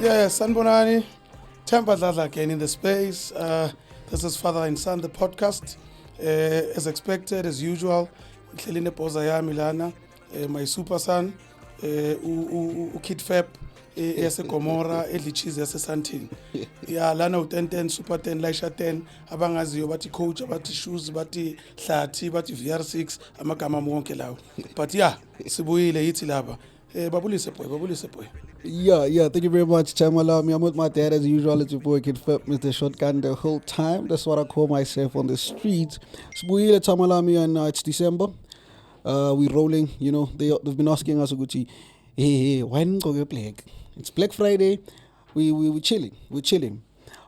Yeah, Sanbonani, Themba Dladla again in the space. This is Father and Son, the podcast. As expected, as usual, Kleline Pozaya Milana, my super son, Kid Feb, Yase Gomora, Edlichiz, Yase Santin. Yeah, Lana U10, Super 10, Laisha 10, Abangazi, Bati coach, Bati shoes, Bati Hlati, Bati VR6, Amakama Mwonkelao. But yeah, Sibuile Itilaba. Babuli Sepoy. Yeah, thank you very much, Chamalami. I'm with my dad as usual. It's your boy Kid Fep, Mr. Shotgun the whole time. That's what I call myself on the streets. Sbuile Chamalami, and it's December. We're rolling, they've been asking us, Gucci, hey, when go you play? It's Black Friday. We're chilling.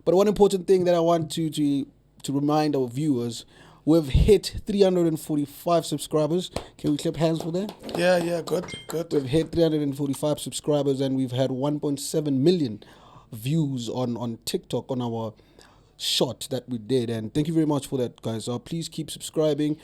But one important thing that I want to remind our viewers, we've hit 345 subscribers. Can we clap hands for that? Yeah, good. We've hit 345 subscribers and we've had 1.7 million views on TikTok on our shot that we did. And thank you very much for that, guys. Please keep subscribing.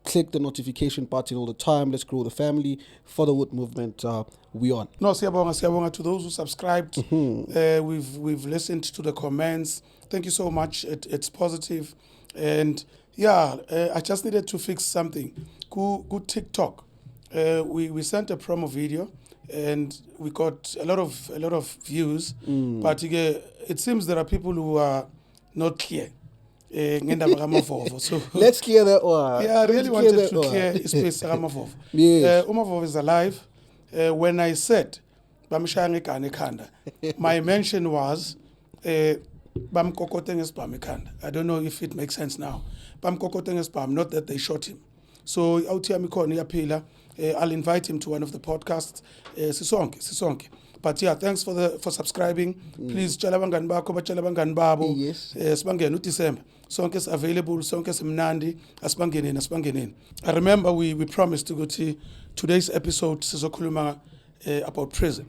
Click the notification button all the time. Let's grow the family. Fatherhood movement, we on. No, siyabonga to those who subscribed. We've listened to the comments. Thank you so much. It's positive. And yeah, I just needed to fix something. Good TikTok. We sent a promo video and we got a lot of views. But it seems there are people who are not clear. So let's clear that one. Yeah, I really wanted to clear space. Yes. Umavov is alive. When I said my mention was I don't know if it makes sense now. Not that they shot him. So I'll invite him to one of the podcasts. Sisonke. But yeah, thanks for subscribing. Please chalabangani babo. Yes. Sibangene December. Sonke is available, sonke is mnandi, asibangene. I remember we promised to go to today's episode sizokhuluma about prison.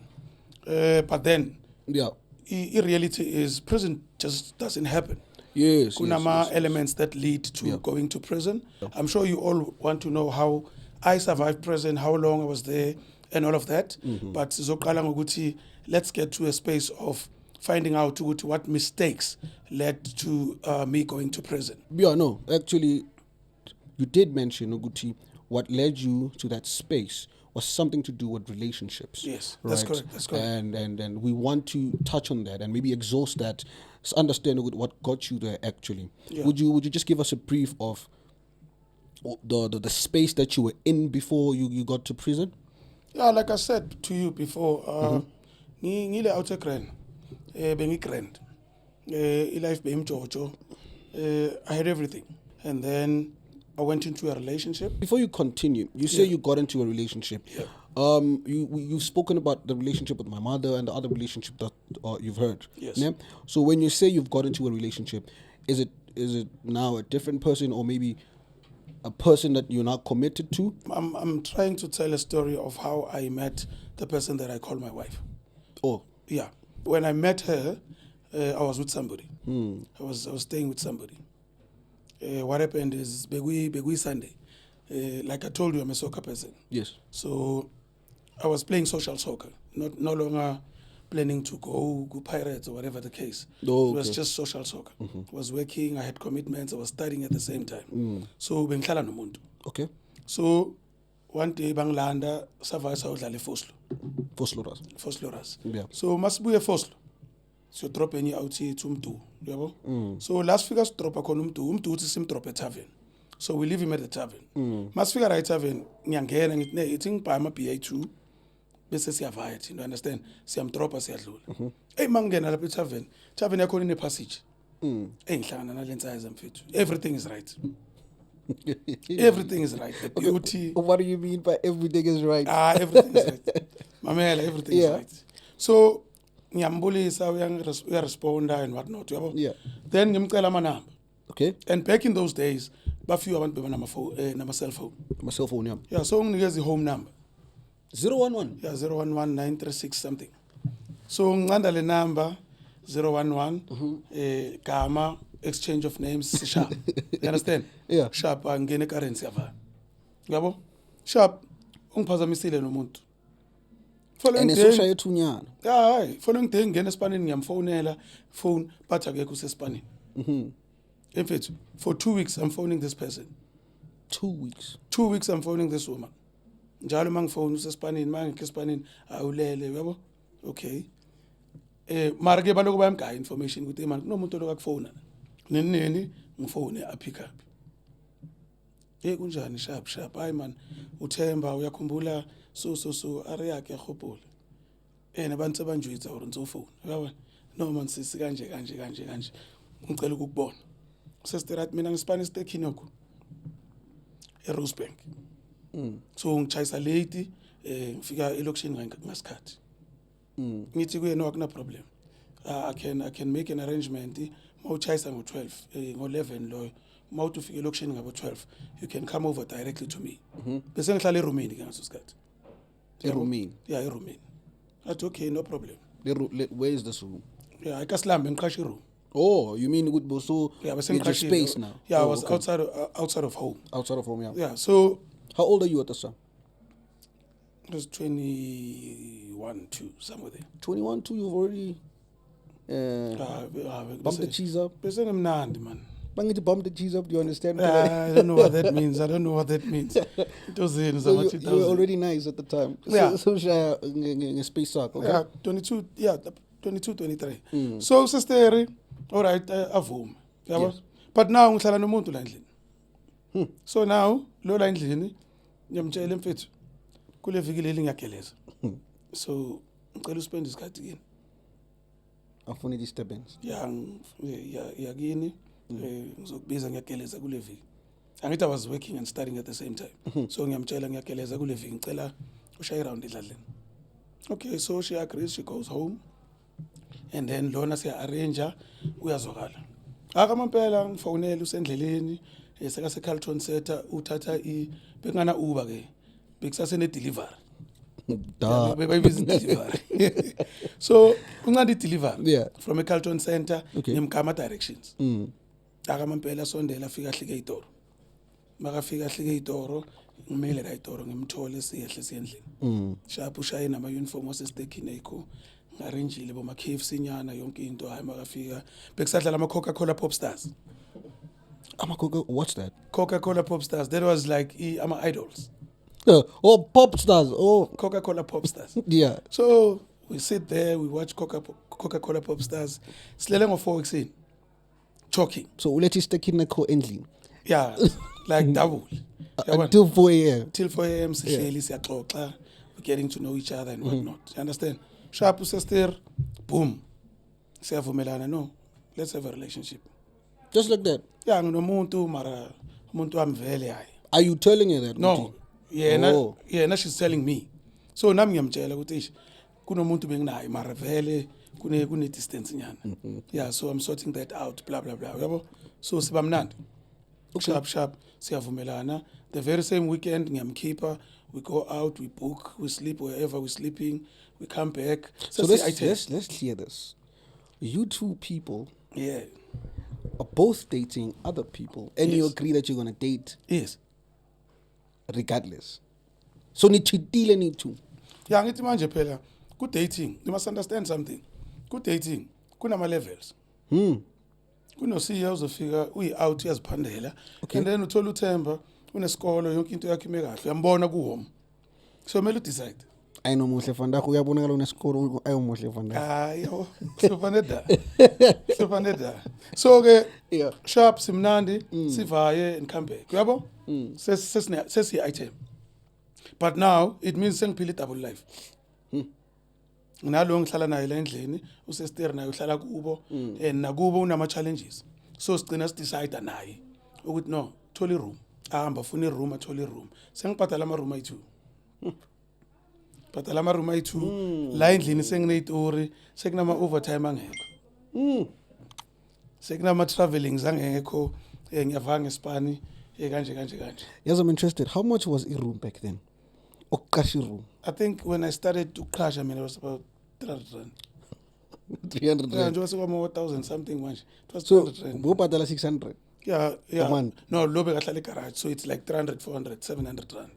But then yeah, the reality is prison just doesn't happen. Yes. Kunama elements that lead to going to prison. Yeah. I'm sure you all want to know how I survived prison, how long I was there, and all of that. But sizoqala ngokuthi let's get to a space of finding out what mistakes led to me going to prison. Yeah, no, actually, you did mention, Oguti, what led you to that space was something to do with relationships. Yes, right? that's correct. And we want to touch on that and maybe exhaust that, understand what got you there actually. Yeah. Would you just give us a brief of the space that you were in before you got to prison? Yeah, like I said to you before, ngile out grand. Bengigrand. Life became Jojo. I had everything. And then I went into a relationship. Before you continue, you say you got into a relationship. Yeah. You've spoken about the relationship with my mother and the other relationship that you've heard. Yes. Yeah? So when you say you've got into a relationship, is it now a different person or maybe a person that you're not committed to? I'm trying to tell a story of how I met the person that I call my wife. Oh. Yeah. When I met her, I was with somebody. I was staying with somebody. What happened is Begui Sunday. Like I told you, I'm a soccer person. Yes. So I was playing social soccer, no longer planning to go Pirates or whatever the case. Oh, okay. It was just social soccer. I was working, I had commitments, I was studying at the same time. So bengihlala nomuntu. Okay. So one day banglanda savasa udlala eFoslo. Fosloras. Yeah. So masibuye eFoslo. So drop any out here to Mdu, yabo. So last figure drop khona umdu uthi simdrop eTavern. So we leave him at the tavern. Masifika right tavern ngiyangena ngithi ne ithi ngibhaye ama BA2 bese siyavaya thina, you understand? Siyamdropa siyadlula. Hey mangena lapha eTavern. Tavern yakho ine passage. Engihlangana nalentsayeza mfethu. Everything is right. Everything is right. The beauty. What do you mean by everything is right? Everything is right. Mamela, everything is right. So, ngiyambulisa uyaresponda and whatnot, yabo. Yeah. Then ngimcela amanamba. Okay. And back in those days, bafiwa abantu beba cell phone. My cell phone, yeah. Yeah, so nginikeza the home number. 011. Yeah, 011-936 something. So ngicanda le number 011 Gama exchange of names sharp. You understand? Yeah. Sharp angene currency yava. Yabo? Sharp ungiphazamisile nomuntu. Following And day esoshaye thunyana. hayi following day ngene esipanini ngiyamfonela phone but akekho usesipanini. In fact, for 2 weeks I'm phoning this person. 2 weeks. 2 weeks I'm phoning this woman. Njalo mangifone usesipanini mangekho esipanini awulele yabo. Okay. Mara ke baloko bayamgaya information ukuthi man kunomuntu lokakufona. Nini ngifone apick up. Kunjani sharp hayi man uThemba uyakhumbula so are yakhe yahopole. Nabantu abanjwitsa or ntsofoni. Yabo no man sisi kanje. Ngicela ukukubona. Sesirat mina ngisipani stekini yokho. eRosebank. So ngichayisa late ngifika elokushini ngasikhathi. Ngithi kuye no akuna problem. I can make an arrangement mawuchayisa ngo12 ngo11 lo mawuthi ufike elokushini ngabo12 you can come over directly to me. Bese ngihlala eRomini ke ngaso sikhathi. eRomini. Yeah, eRomini. That's okay, no problem. Where is this room? Yeah, ikasilambe ngiqashe room. Oh, you mean with Boso? Yeah, but with your space now. Yeah, I Oh, was okay. outside of home. Outside of home, yeah. Yeah, so How old are you at the time? it was 21, 2, somewhere there. 21, 2, you've already bumped the cheese up. Bese ngimnandi man. Bangithi bump the cheese up, do you understand? I don't know what that means. It was in So you were already nice at the time. Yeah. So shaya space up, okay? Yeah, 22, 23. So sister, all right, avuma. Yabo. Yes. But now ngihlala nomuntu la endlini. So now lo la endlini ngiyamtshela mfethu kule viki leli ngiyageleza. So ngicela uspend isikhathi kini. Afuna disturbance. Ya kini ngizokubiza ngiyageleza kule viki. Angithi I was working and studying at the same time. So ngiyamtshela ngiyageleza kule viki ngicela ushaye around eDladleni. Okay, so she agrees, she goes home. And then lona siya arrange uyazwakala. Akamampela ngifonela usendleleni seka se Carlton Center uthatha bengana Uber ke. Bekusase ne delivery. Da. Bayibiza delivery. So uncane delivery Yeah. from a Carlton Center Okay. nemgama directions. Akamampela sondela afika hlike idoro. Makafika hlike idoro ngimele la idoro ngimthole siyehle siyendlini. Sharp ushaye nama uniform osestekini ekho. Arrangile boma KFC nyana yonke into hayi makafika bekusadlala ama Coca-Cola Pop Stars. What's that? Coca-Cola Pop Stars, that was like ama idols. Oh, pop stars. Oh, Coca-Cola Pop Stars. yeah. So we sit there, we watch Coca-Cola Pop Stars. Silele ngo4 weeks in talking. So ulethi stick in the co-endling Yeah, like double. until 4 a.m. Till 4 a.m. sihleli siyaxoxa, we're getting to know each other and whatnot. You understand? Sharp sister, boom. Siyavumelana, no. Let's have a relationship. Just like that. Yeah, nginomuntu mara umuntu wami vele hayi. Are you telling her that? No. Oh. Yeah, she's telling me. So nami ngiyamtshela ukuthi ish kunomuntu benginayi mara vele kune distance nyana. Yeah, so I'm sorting that out blah blah blah. Yabo. So sibamnandi. Sharp siyavumelana. The very same weekend ngiyamkhipha, we go out, we book, we sleep wherever we're sleeping, we come back. So let's clear this. You two people Yeah. are both dating other people, and you Yes. agree that you're gonna date Yes. regardless. So nichitile ni two. Yeah, ngithi manje phela ku dating, you must understand something. Ku dating kunama levels. Kunosiya uzofika uyi out uyaziphandela and then uthola uThemba unesikolo yonke into yakhe ime kahle uyambona kuhome. So kumele udecide. Ayinomuhle fanda uyabonakala unesikolo ayomuhle fanda. Hayo, sifane da. So ke Yeah. sharp simnandi sivaye and come back. Uyabo? Sesi item. But now it means sengiphila double life. Nalo ngihlala naye la endlini usester naye uhlala kubo and nakubo unama challenges. So sigcina sidecide naye ukuthi no, thola iroom. Ahamba funa iroom, athola iroom. Sengibhadala ama room ayi2. Bhadala ama room ayi2. La endlini sengineyitori, sekunama overtime angekho. Sekunama travelings angekho, ngiyavanga eSpani, kanje. Yes, I'm interested. How much was a room back then? Okashi room. I think when I started to crash, I mean, it was about 300 rand. 300 Yeah, rand. it was about 1,000 something much. It was So 300 rand. bobadala 600. Yeah. a month? No, lobe kahlala garage. So it's like 300, 400, 700 rand.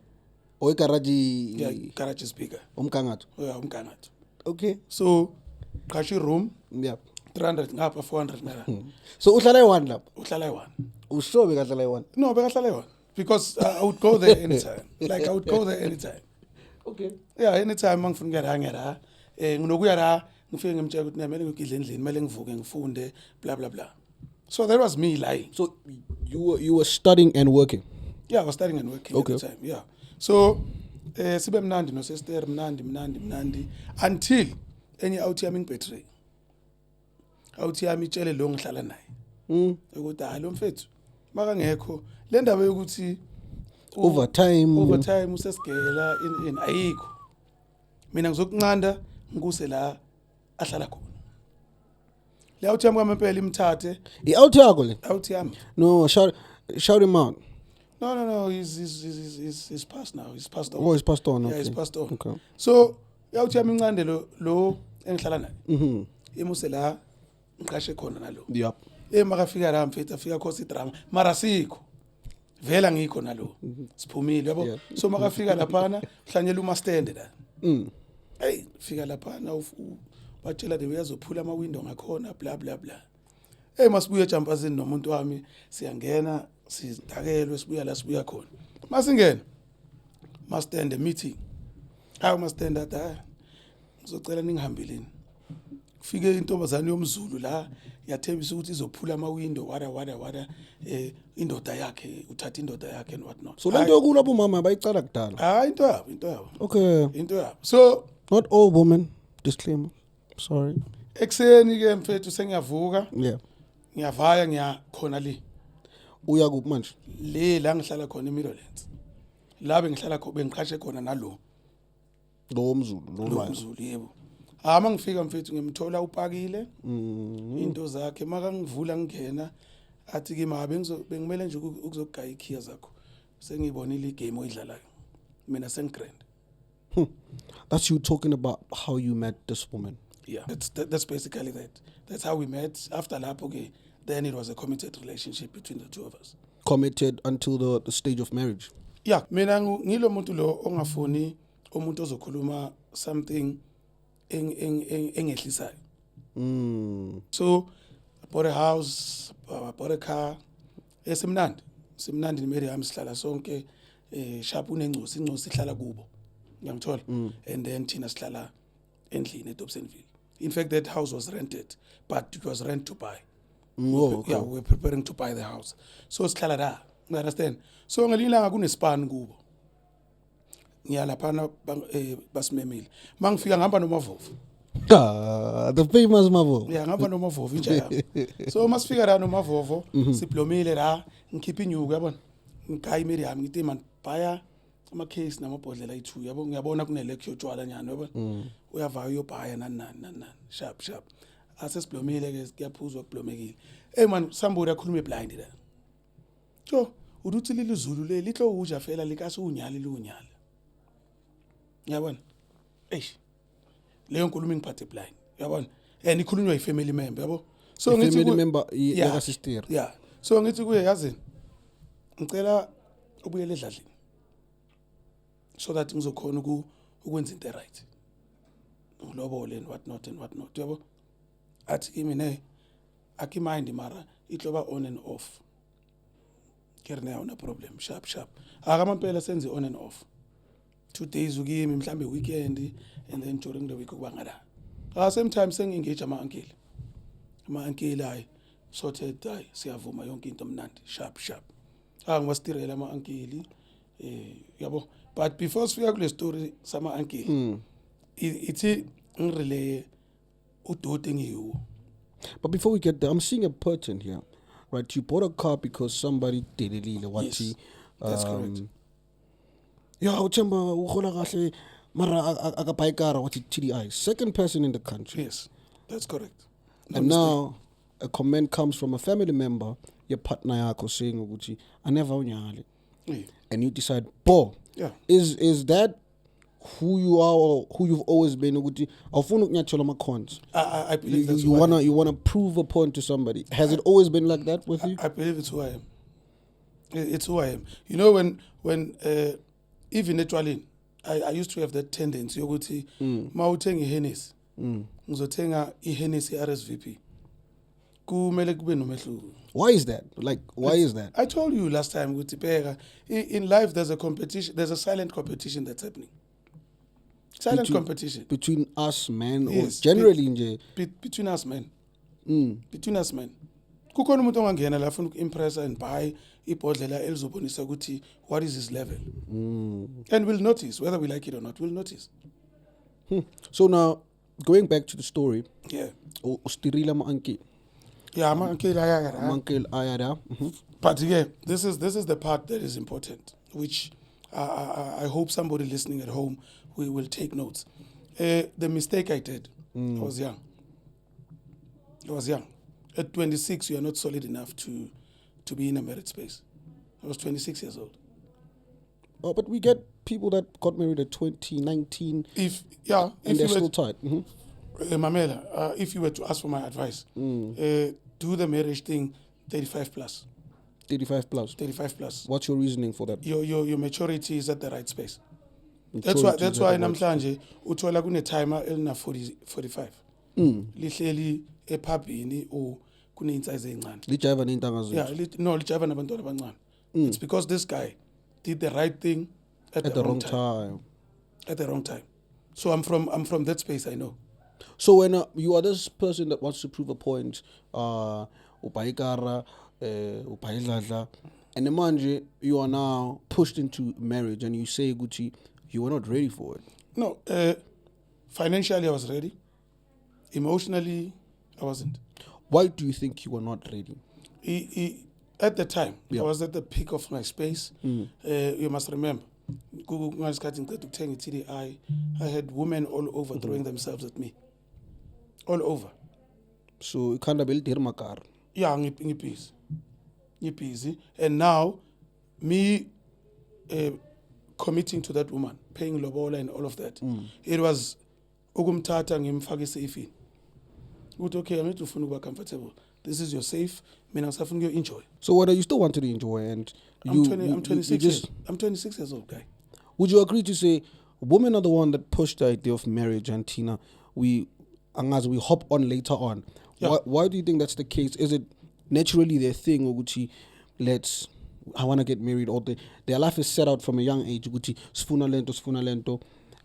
Or garage. Yeah, garage is bigger. Umgangatho. Yeah, umgangatho. Okay. So, kashi room, Yeah. 300 ngapha 400 naira. So uhlala eyi-one lapho. Uhlala eyi-one. Usure bekahlala eyi-one. No, bekahlala eyi-one. Because I would go there anytime. Like I would go there anytime. Okay. Yeah, anytime mangifuna ukuya ngiyara. Nginokuya la ngifike ngimtshela ukuthi kumele ngigidle endlini, kumele ngivuke ngifunde blah blah blah. So that was me lying. So you were studying and working. Yeah, I was studying and working Okay. at the time. Yeah. So sibe mnandi no sister mnandi until enye out yami ngibetray. Out yami itshele lo ngihlala naye. Ukuthi hayi lo mfethu makangekho le ndaba yokuthi overtime usesigela in ayikho. Mina ngizokunqanda ngikuse la ahlala khona. Le out yami kwamempela imthathe. I-out yakho le? Out yami. No, shout him out. No, he's passed now. He's passed on. Oh, he's passed on. Yeah, Okay. he's passed on. Okay. So, yawuthi yami incande lo engihlala naye. Imuse la ngiqashe khona nalo. Yep. Makafika la mfethu afika khosi drama. Mara sikho. Vela ngikho nalo. Siphumile yabo. Yeah. So makafika laphana uhlanyela uma stand la. Hey, fika laphana batshela de uyazophula ama window ngakhona bla bla bla. Masibuye ejampazini nomuntu wami siyangena sidakelwe sibuya khona. Masingena. Mastende meeting. Hawu mastende da. Ngizocela ningihambeleni. Kufike intombazane yomZulu la yathembisa ukuthi izophula ama window wada indoda yakhe uthatha indoda yakhe and what not. So lento yokulapha umama bayicala kudala. Hayi into yabo. Okay. Into yabo. So Not all women. Disclaimer. Sorry. ekseni ke mfethu sengiyavuka. Yeah. Ngiyavaya ngiyakhona le. Uya kuphi manje? Le la ngihlala khona eMidlands. La bengihlala khona bengiqashe khona nalo. Lo mZulu, lo Mzulu yebo. Mangifika mfethu ngimthola upakile. Into zakhe makangivula ngena athi ke mabe bengimele nje ukuzogaya ikhiya zakho. Sengibonile igame oyidlalayo. Mina sengigrand. That's you talking about how you met this woman. Yeah. That's basically that. That's how we met. After lapho ke then it was a committed relationship between the two of us. Committed until the stage of marriage. Yeah, mina ngilo muntu lo ongafuni umuntu ozokhuluma something engehlisayo. So I bought a house, I bought a car. Simnandi nimeri yami sihlala sonke sharp unengcosi ihlala kubo. Ngiyangithola. And then thina sihlala endlini eDobsonville. In fact that house was rented, but it was rent to buy. Okay. Yeah, we were preparing to buy the house. So sihlala la. You understand? So ngelilanga kunespan kubo. Ngiyalaphana basimemile. Mangifika ngihamba nomavovu. The famous Mavo. Yeah, ngihamba nomavovu inja yami. So masifika la nomavovu, siplomile la, ngikhipha inyuku yabona. Ngigaya imeri yami ngithi man baya ama case namabhodlela ayi2 yabo ngiyabona kune lecture tshwala nyana yabona. Uyavaya uyobhaya nani. Sharp. Asesiplomile ke kuyaphuzwa kublomekile. Man somebody akhuluma blind la. Jo, uruthi lilizulu le litlo uja fela likaso unyali lunyali. Yabona? Leyo nkulumo ngiphathe blind. Yabona? And ikhulunywa ifamily member, yabo? So ngithi family member yaka sister. Yeah. So ngithi kuye yazini. Ngicela ubuyele edladlini. So that ngizokhona ukwenza into right. Ngilobole and what not, yabo? Athi kimi ne akimind mara itloba on and off. Kerne awuna problem sharp. Akamampela senze on and off. 2 days ukimi mhlambe weekend and then during the week kuba ngala. Same time engage ama uncle. Ama uncle hayi sorted hayi siyavuma yonke into mnandi sharp. Ngiwastirela ama uncle yabo. But before sifika kule story sama uncle ithi ngirelay udode engiyiwo. But before we get there, I'm seeing a pattern here. Right, you bought a car because somebody did it. Yes, that's correct. Yeah, uchemba uhola kahle mara akabhaya car wathi TDI. Second person in the country. Yes, that's correct. And now a comment comes from a family member, your partner yakho saying ukuthi aneva unyali. And you decide, yeah. Is that who you are or who you've always been ukuthi awufuna ukunyathela ama cons? I believe that's you wanna prove a point to somebody. Has it always been like that with you? I believe it's who I am. It's who I am. You know when even etwaleni, I used to have that tendency yokuthi mawuthenga iHennessy ngizothenga iHennessy RSVP. Kumele kube nomehluko. Why is that? Like, why is that? I told you last time ukuthi bheka, in life there's a competition, there's a silent competition that's happening. Silent competition between us men, yes, or generally nje between us men. Between us men. Kukhona umuntu ongangena la ufuna ukuimpress and buy ibhodlela elizobonisa ukuthi what is his level. And we'll notice whether we like it or not. We'll notice. So now going back to the story. Yeah. Ustirila ma uncle. Yeah, my uncle ayara. Uncle ayara. But yeah, this is the part that is important, which I hope somebody listening at home will take notes. The mistake I did, I was young. At 26, you are not solid enough to be in a married space. I was 26 years old. Oh, but we get people that got married at 2019. And they're still tight. Mamela, if you were to ask for my advice, do the marriage thing 35 plus. 35 plus. 35 plus. What's your reasoning for that? Your maturity is at the right space. That's why namhlanje uthola kune timer elina 45. Lihleli ephabini o kune insize encane. Lijiva neintanga zethu. Yeah, lijiva nabantwana abancane. It's because this guy did the right thing at the wrong time. At the wrong time. So I'm from that space, I know. So when you are this person that wants to prove a point, upayikara, Themba, and manje you are now pushed into marriage and you say Gucci, you were not ready for it. No, financially I was ready. Emotionally, I wasn't. Why do you think you were not ready? At the time, I was at the peak of my space. You must remember, I had women all over throwing themselves at me. All over. So you can't build your makar. Yeah, busy. And now, me committing to that woman, paying lobola and all of that, it was ukumthatha ngimfake safely. Okay, I need to feel comfortable. This is your safe. Mina ngisafuna you enjoy. So whether you still wanted to enjoy and I'm 26 years old, guy. Would you agree to say women are the one that pushed the idea of marriage and Tina, we hop on later on? Yeah. Why do you think that's the case? Is it naturally their thing, Oguchi, I want to get married, or their life is set out from a young age, Oguchi, sfuna lento.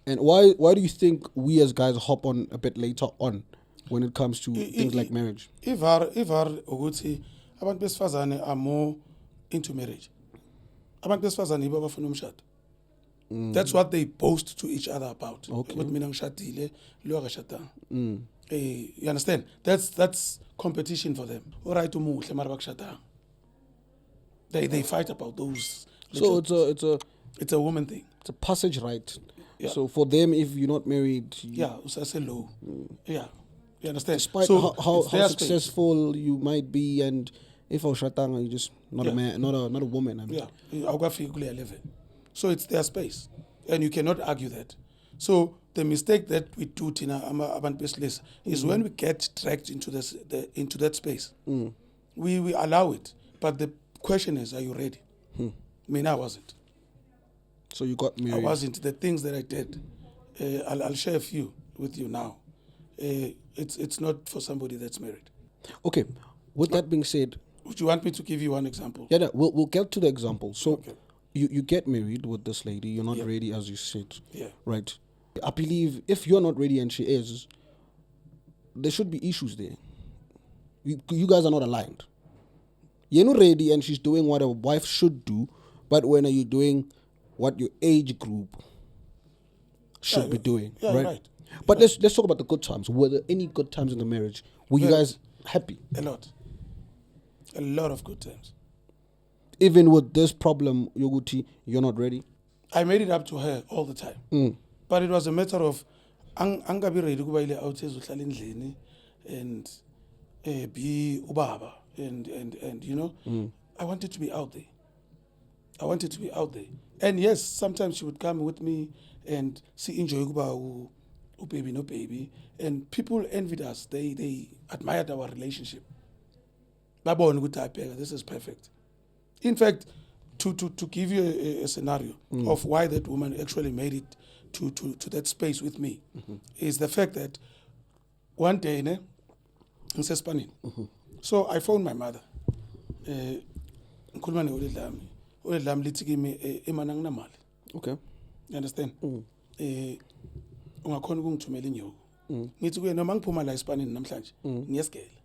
And why do you think we as guys hop on a bit later on when it comes to things like marriage? Ivar ukuthi abantu besifazane are more into marriage. Abantu besifazane ibo abafuna umshado. That's what they boast to each other about. Okay. Ukuthi mina ngishadile, lo akashadanga. You understand? That's competition for them. Alright, umuhle mara bakashadanga. They fight about those. So it's a woman thing. It's a passage right. Yeah. So for them, if you're not married, usase low. Yeah. You understand? Despite how successful you might be, and if you're shatanga, you're just not a man, not a woman. I mean. Yeah. So it's their space, and you cannot argue that. So the mistake that we do, Tina, is when we get dragged into into that space. We allow it, but the question is, are you ready? I mean, I wasn't. So you got married. I wasn't. The things that I did, I'll share a few with you now. It's not for somebody that's married. Okay. With that being said, would you want me to give you one example? Yeah, we'll get to the example. So you get married with this lady. You're not ready, as you said. Yeah. Right. I believe if you're not ready and she is, there should be issues there. You guys are not aligned. You're not ready and she's doing what a wife should do, but when are you doing what your age group should be doing? Yeah, right. But let's talk about the good times. Were there any good times in the marriage? Were you guys happy? A lot of good times. Even with this problem, Yoguti, you're not ready? I made it up to her all the time. But it was a matter of angabi ready kuba ile outside uhlala endlini and be ubaba and you know, I wanted to be out there. And yes, sometimes she would come with me and see enjoy kuba baby no baby, and people envied us. They admired our relationship. Babona ukuthi this is perfect. In fact, to give you a scenario of why that woman actually made it to that space with me is the fact that one day in Spain. So I phoned my mother. Ngikhuluma neoled lami lithi kimi imana nginamali. Okay. You understand? Ungakhona ukungithumela inyoka. Ngithi kuye noma ngiphuma la eSpanini namhlanje ngiyesigela.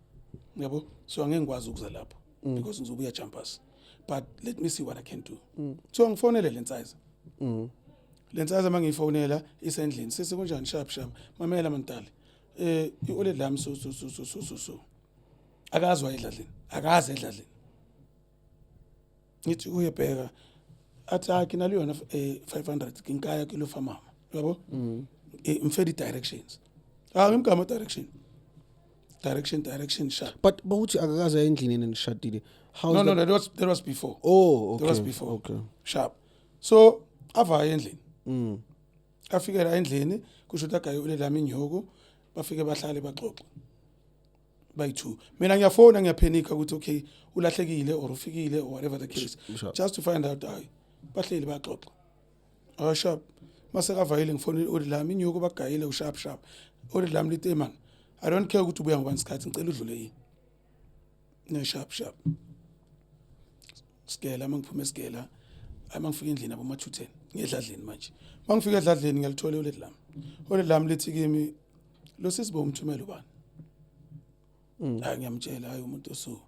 Yabo? So angeke ngikwazi ukuza lapho because ngizobuya jumpers. But let me see what I can do. So ngifonele lensiza. Lensiza mangiyifonela isendlini. Sise kunjani sharp. Mamela mantali. Ioled lami so. Akazwa edladleni. Akaze edladleni. Ngithi uyebheka athi kinalo yona 500 kinkaya kilo fa mama. Yabo? Mfedi directions. Ngimgama direction sharp. But uthi akakaze endlini nishadile. No, that was before. Oh, okay. That was before. Okay. Sharp. So ava endlini. Afika endlini kusho ukuthi agayi lami inyoko bafike bahlale baxoxe. Bayi2. Mina ngiyafona ngiyaphenika ukuthi okay ulahlekile or ufikile or whatever the case. Just to find out bahleli baxoxa. Sharp. Mase kavayile ngifona uri lami inyoko bagayile usharp. Uri lami lithi man I don't care ukuthi ubuya ngobani isikhathi ngicela udlule yini. Ne sharp. Skela mangiphume skela mangifika endlini abo ma210 ngiyedladleni manje. Mangifika edladleni ngiyalithola oled lami. Oled lami lithi kimi lo sisibo umthumela ubani. Ngiyamtshela hayi umuntu oso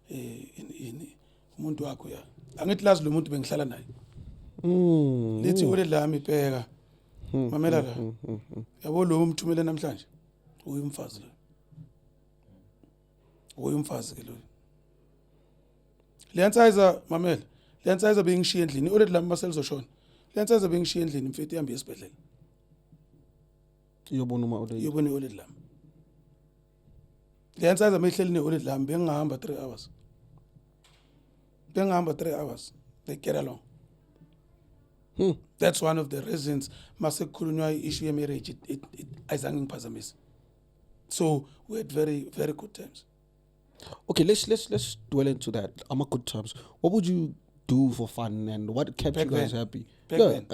ini umuntu wakho ya. Angithi lazi lo muntu bengihlala naye. Lithi oled lami ibheka. Mamela la. Yabo lo umthumela namhlanje. Uyumfazi lo. Uyumfazi ke lo. Lensiza mamela. Lensiza bengishiya endlini. Oled lami baselizoshona. Lensiza bengishiya endlini mfethu ihambe esibhedlela. Yobona oled lami. Lensiza mehleli neoled lami bengihamba 3 hours. Bengihamba 3 hours. They get along. That's one of the reasons masekukhulunywa issue ye marriage it ayizange ngiphazamise. So we had very very good times. Okay, let's dwell into that. I'm a good times. What would you do for fun and what kept you guys happy? Back then.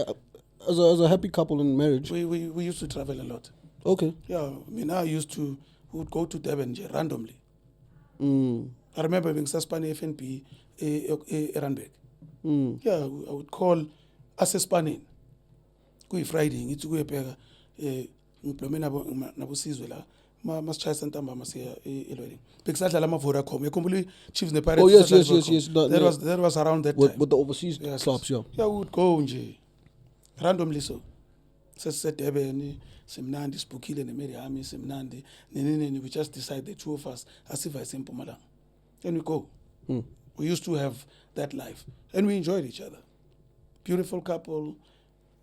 As a happy couple in marriage. We used to travel a lot. Okay. Yeah, I mean we would go to Durban randomly. I remember being suspended FNP Randburg. Yeah, I would call asespaneni kuyi Friday ngithi kuyebheka ngiblome nabo sizwe la masishaya santamba masiya elwedding bekusadlala ama Vodacom yakhumbula Chiefs ne Pirates. Oh yes. That was around that time with the overseas clubs. Yeah, we would go nje randomly. So sesedebeni simnandi sibukile neMariami simnandi nini we just decide the two of us asiva eSempumalanga and we go. We used to have that life and we enjoyed each other. Beautiful couple,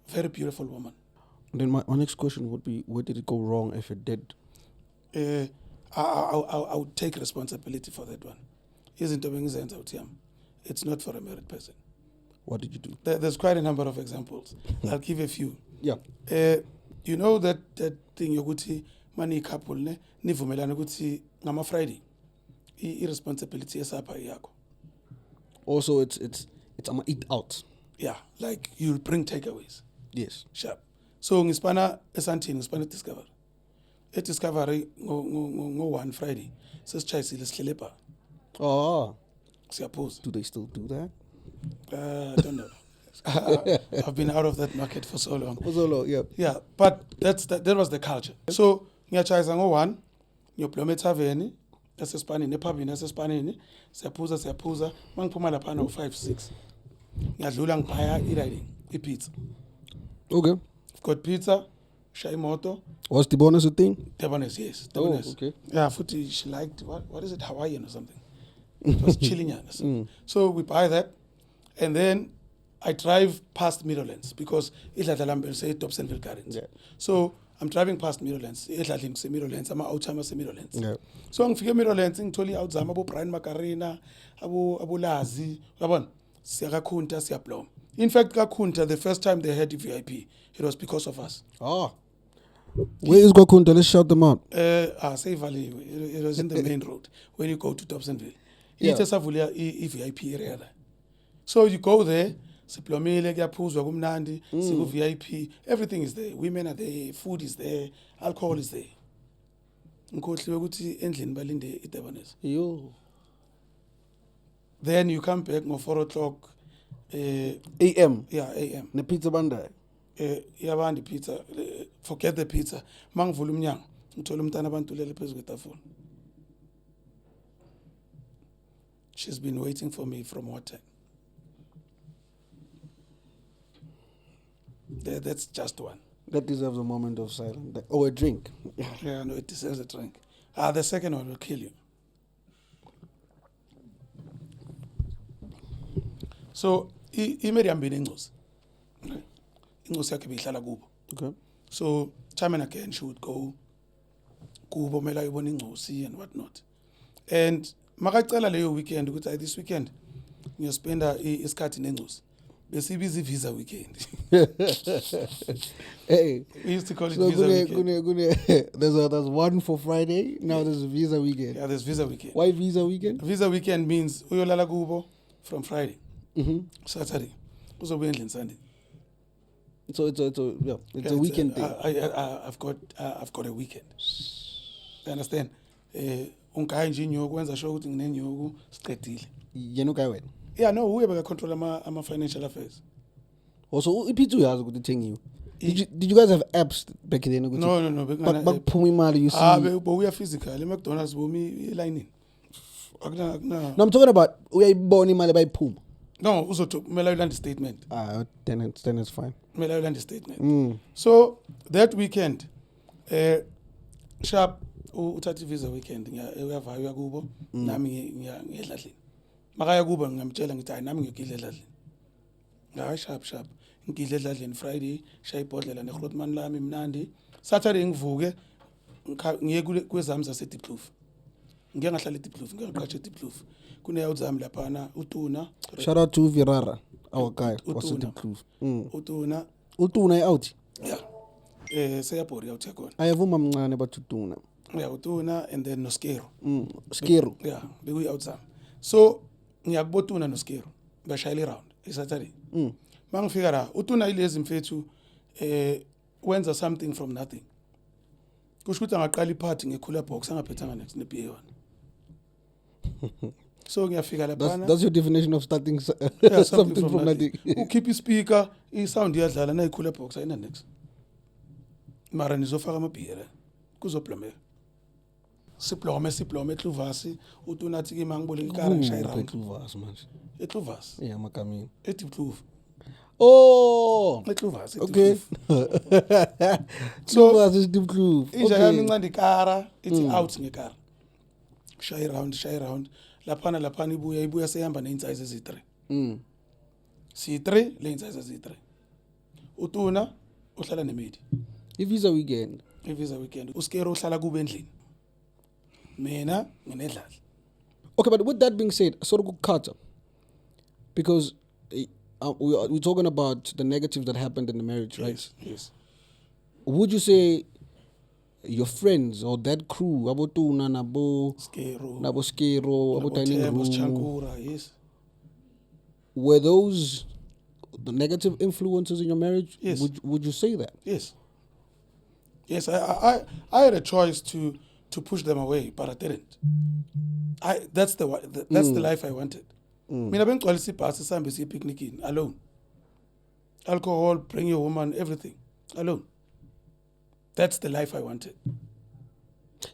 very beautiful woman. Then my next question would be, where did it go wrong if it did? I would take responsibility for that one. It's not for a married person. What did you do? There's quite a number of examples. I'll give a few. Yeah. You know that thing yokuthi mani couple ne nivumelana ukuthi ngama Friday irresponsibility esapha yakho. Also it's I'm eat out. Yeah, like you'll bring takeaways. Yes. Sharp. So ngispana esantini ngispana Discovery. Discovery ngo one Friday. Sesichayisile sihlele bar. Oh. Siyaphuza. Do they still do that? I don't know. I've been out of that market for so long. Yeah. Yeah, but that was the culture. So ngiyachayisa ngo one, ngiyobloma ethaveni esespanini epubini esespanini, siyaphuza, mangiphuma lapha no 5-6. Ngiyadlula ngibhaya riding ipizza. Okay. I've got pizza, shaya imoto. Was the bonus a thing? The bonus, yes. The Oh, bonus. okay. Yeah, futhi she liked what is it, Hawaiian or something. It was chilling. So we buy that, and then I drive past Meadowlands because idladla say Dobsonville Gardens. Yeah. So I'm driving past Meadowlands. Idladla se Meadowlands, ama outchama se Meadowlands. Yeah. So ngifike Meadowlands ngitholi outzama abo Brian Macarena, abo Lazi, yabona siyakakhunta siyabloma. In fact, Kakunta, the first time they had the VIP, it was because of us. Ah. Where is Kakunta? Let's shout them out. Say Valley. It was in the main road when you go to Dobsonville. Yeah. It's a VIP area. So you go there, siplomile, kuyaphuzwa kumnandi, siku VIP, everything is there. Women are there, food is there, alcohol is there. Ngikhohliwe ukuthi endlini balinde iDebanese. Yo. Then you come back ngo 4 o'clock. AM. Yeah, AM. Ne pizza bandai. Yabandi pizza. Forget the pizza. Mangivula umnyango, ngithola umntana abantulele phezu kwetafula. She's been waiting for me from what time? That's just one. That deserves a moment of silence. Or a drink. Yeah, no, it deserves a drink. The second one will kill you. So, imeriambini ingozi. Ingozi yakhe bihlala kubo. Okay. So, time and again she would go kubo mela ibona ingozi and whatnot. And makacela leyo weekend ukuthi this weekend ngiyospenda isikhathi nengozi. Bese busy visa weekend. Hey. We used to call it So visa weekend. There's one for Friday. Now there's a visa weekend. Yeah, there's visa weekend. Why visa weekend? Visa weekend means uyolala kubo from Friday. Mm-hmm. Saturday. Uzobuya endlini Sunday. So it's a weekend thing. I've got a weekend. You understand? Ungaya nje inyoku wenza sure ukuthi nginenyoku siqedile. Yena ukai wena. Yeah, no, we have control ama financial affairs. Also, EP2 yazi ukuthi thengiwe. Did you guys have apps back then? No. Bakuphuma imali you see. But we are physical. McDonald's bomi line. No, I'm talking about uyayibona imali bayiphuma. No, uzothi kumele ulande statement. Then it's fine. Kumele ulande statement. So that weekend sharp uthatha visa weekend uyava uyakubo nami ngiyedladlini. Makaya kubo ngamtshela ngithi hayi nami ngiyogidla edladlini. Hayi sharp. Ngidla edladlini Friday, shaya ibhodlela negrotman lami mnandi. Saturday ngivuke ngiye kwezami zaseDiepkloof. Ngeke ngahlala eDiepkloof, ngeke ngaqhatsha eDiepkloof. Kuneyawu zami laphana uTuna. Shout out to Virara, our guy. Was Diepkloof. Utuna out. Yeah. Seyabhori out yakona. Ayavuma mncane bathutuna. Yeah, uTuna and then noSkero. Skero. Yeah, bekuyi out zami. So ngiyakubotuna noSkero. Bashayela round eSaturday. Mangifika la uTuna ilezi mfethu wenza something from nothing. Kusho ukuthi angaqala iparty ngekhula box angaphethanga next nebeer yona. So ngiyafika lapha. That's your definition of starting something from nothing. Ukhipha ispeaker, isound iyadlala na ikhula box ayina next. Mara nizofaka amabeer kuzoplomeka. Siplome eTluvasi uTuna athi ke mangibole ikara ngishaya round. eTluvasi manje. eTluvasi. Yeah, makamini. eDiepkloof. Oh, eTluvasi. Okay. So Thluvasi is Diepkloof. Inja yami incane ikara ithi out ngekara. Shaya round. Laphana ibuya sehamba neinsize ezi3. Si3 leinsize ezi3. uTuna uhlala nemedi. Visa weekend. uSkero uhlala kube endlini. Mina nginedladla. Okay, but with that being said, sort of cut because we're talking about the negatives that happened in the marriage, right? Yes. Would you say your friends or that crew, Abotuna, Nabo Skero, Abo Dining Room, Chankura, yes. Were those the negative influences in your marriage? Yes. Would you say that? Yes. I had a choice to push them away, but I didn't. That's the life I wanted. Mina bengigcwalisa ibhasi sihambe siye picnicking alone. Alcohol, bring your woman, everything alone. That's the life I wanted.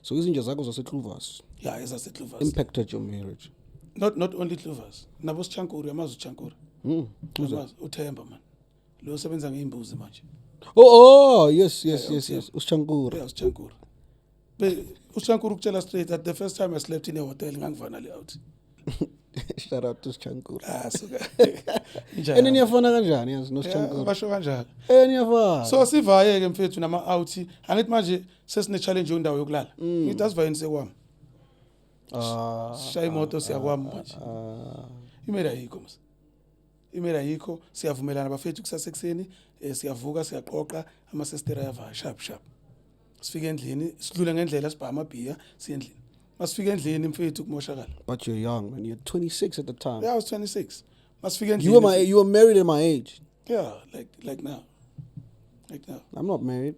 So izinja zakho zaseTluvasi. Yeah, ezaseTluvasi. Impacted your marriage. Not only Tluvasi. Nabo Chankura, amazi Chankura. Themba man. Lo sebenza ngeimbuzi manje. Oh, yes. Uschankura. Yeah, Chankura. But Chankura ukutshela straight that the first time I slept in a hotel ngangivana out. Shout out to Chankura. Suka. Ene niyafana kanjani yazi no Chankura? Basho kanjalo. Niyafana. So sivaye ke mfethu nama out. Angithi manje sesine challenge yondawo yokulala. Ngithi asivayeni sekwami. Shaya imoto siyakwami manje. Imera yikho siyavumelana bafethu kusasa ekseni siyavuka siyaqoqa amasestera yava sharp. Sifike endlini sidlula ngendlela sibha amabhiya siyendlini. Masifika endlini mfethu kumoshakala. But you're young, man. You're 26 at the time. Yeah, I was 26. You were married at my age. Yeah, like now. I'm not married.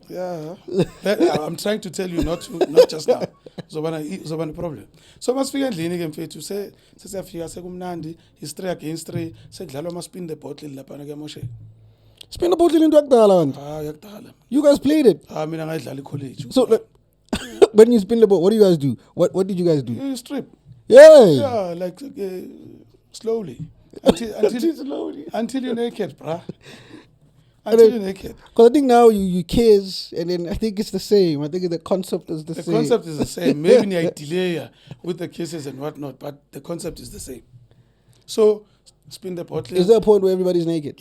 Yeah. I'm trying to tell you not just now. So when problem. So masifika endlini ke mfethu sesiyafika sekumnandi is 3 against 3 sekudlalwa maspin the bottle lapha kuyamosheka. Spin the bottle into yakudala. Yakudala. You guys played it. Mina ngayidlala college. So when you spin the ball, what do you guys do? What did you guys do? You strip. Yeah, like slowly until you're naked, bruh. Until you're naked. Because I think now you kiss, and then I think it's the same. I think the concept is the same. The concept is the same. Maybe I delay with the kisses and whatnot, but the concept is the same. So spin the bottle. Is there a point where everybody's naked?